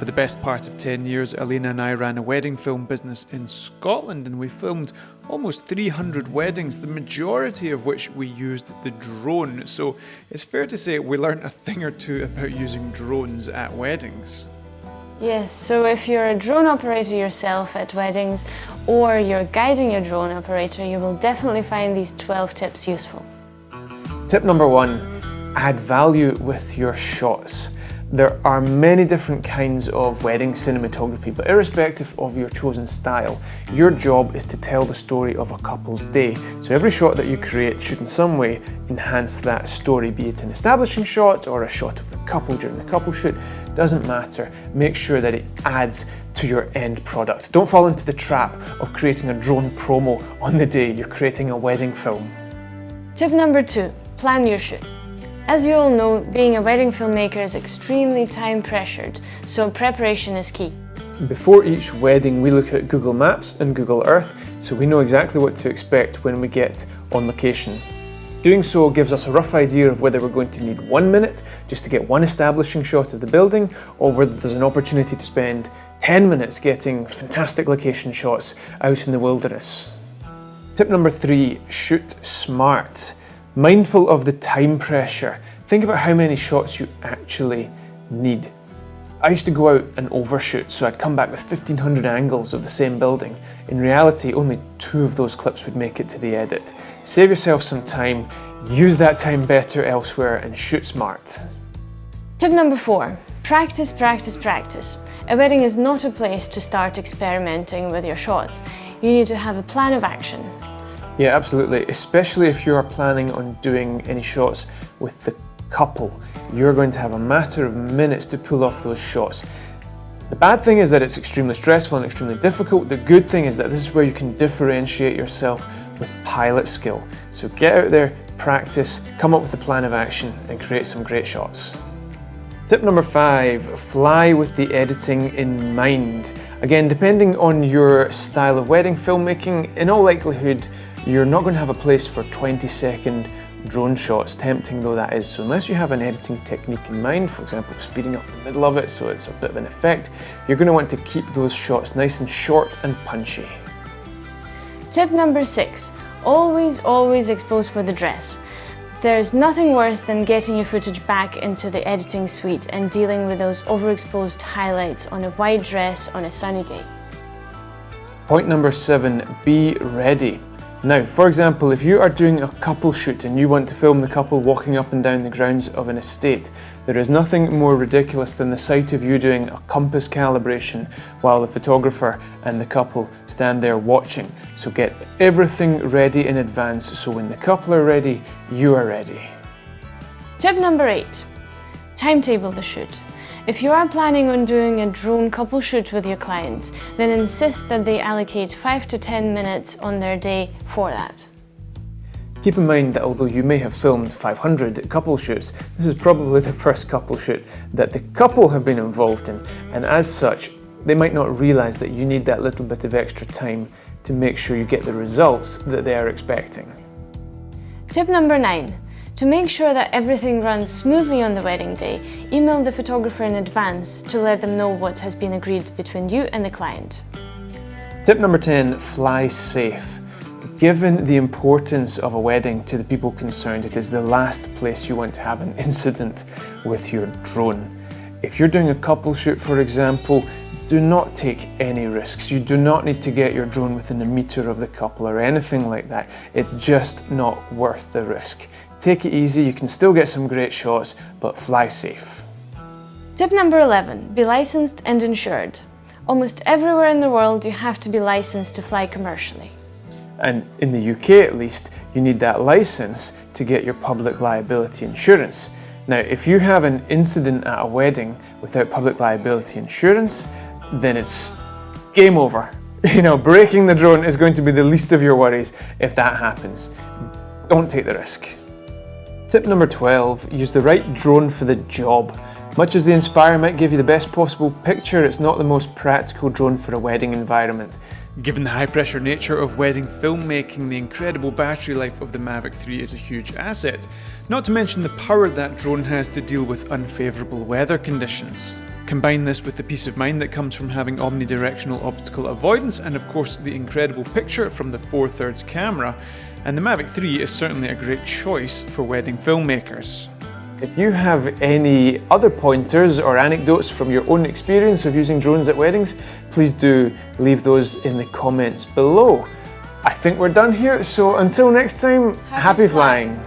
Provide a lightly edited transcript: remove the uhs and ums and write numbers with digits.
For the best part of 10 years, Elena and I ran a wedding film business in Scotland, and we filmed almost 300 weddings, the majority of which we used the drone. So it's fair to say we learned a thing or two about using drones at weddings. Yes, so if you're a drone operator yourself at weddings, or you're guiding your drone operator, you will definitely find these 12 tips useful. Tip number 1, add value with your shots. There are many different kinds of wedding cinematography, but irrespective of your chosen style, your job is to tell the story of a couple's day. So every shot that you create should in some way enhance that story, be it an establishing shot or a shot of the couple during the couple shoot, doesn't matter. Make sure that it adds to your end product. Don't fall into the trap of creating a drone promo on the day you're creating a wedding film. Tip number 2, plan your shoot. As you all know, being a wedding filmmaker is extremely time pressured, so preparation is key. Before each wedding, we look at Google Maps and Google Earth, so we know exactly what to expect when we get on location. Doing so gives us a rough idea of whether we're going to need 1 minute just to get one establishing shot of the building, or whether there's an opportunity to spend 10 minutes getting fantastic location shots out in the wilderness. Tip number 3, shoot smart. Mindful of the time pressure, think about how many shots you actually need. I used to go out and overshoot, so I'd come back with 1500 angles of the same building. In reality, only 2 of those clips would make it to the edit. Save yourself some time, use that time better elsewhere, and shoot smart. Tip number 4, practice, practice, practice. A wedding is not a place to start experimenting with your shots. You need to have a plan of action. Yeah, absolutely, especially if you are planning on doing any shots with the couple. You're going to have a matter of minutes to pull off those shots. The bad thing is that it's extremely stressful and extremely difficult. The good thing is that this is where you can differentiate yourself with pilot skill. So get out there, practice, come up with a plan of action, and create some great shots. Tip number 5, fly with the editing in mind. Again, depending on your style of wedding filmmaking, in all likelihood, you're not going to have a place for 20-second drone shots, tempting though that is. So unless you have an editing technique in mind, for example, speeding up the middle of it so it's a bit of an effect, you're going to want to keep those shots nice and short and punchy. Tip number 6, always expose for the dress. There's nothing worse than getting your footage back into the editing suite and dealing with those overexposed highlights on a white dress on a sunny day. Point number 7, be ready. Now, for example, if you are doing a couple shoot and you want to film the couple walking up and down the grounds of an estate, there is nothing more ridiculous than the sight of you doing a compass calibration while the photographer and the couple stand there watching. So get everything ready in advance so when the couple are ready, you are ready. Tip number 8, timetable the shoot. If you are planning on doing a drone couple shoot with your clients, then insist that they allocate 5 to 10 minutes on their day for that. Keep in mind that although you may have filmed 500 couple shoots, this is probably the first couple shoot that the couple have been involved in, and as such, they might not realise that you need that little bit of extra time to make sure you get the results that they are expecting. Tip number 9. To make sure that everything runs smoothly on the wedding day, email the photographer in advance to let them know what has been agreed between you and the client. Tip number 10, fly safe. Given the importance of a wedding to the people concerned, it is the last place you want to have an incident with your drone. If you're doing a couple shoot, for example, do not take any risks. You do not need to get your drone within a meter of the couple or anything like that. It's just not worth the risk. Take it easy, you can still get some great shots, but fly safe. Tip number 11, be licensed and insured. Almost everywhere in the world you have to be licensed to fly commercially. And in the UK at least, you need that license to get your public liability insurance. Now, if you have an incident at a wedding without public liability insurance, then it's game over. Breaking the drone is going to be the least of your worries if that happens. Don't take the risk. Tip number 12, use the right drone for the job. Much as the Inspire might give you the best possible picture, it's not the most practical drone for a wedding environment. Given the high-pressure nature of wedding filmmaking, the incredible battery life of the Mavic 3 is a huge asset, not to mention the power that drone has to deal with unfavourable weather conditions. Combine this with the peace of mind that comes from having omnidirectional obstacle avoidance and of course the incredible picture from the 4/3 camera, and the Mavic 3 is certainly a great choice for wedding filmmakers. If you have any other pointers or anecdotes from your own experience of using drones at weddings, please do leave those in the comments below. I think we're done here, so until next time, happy flying.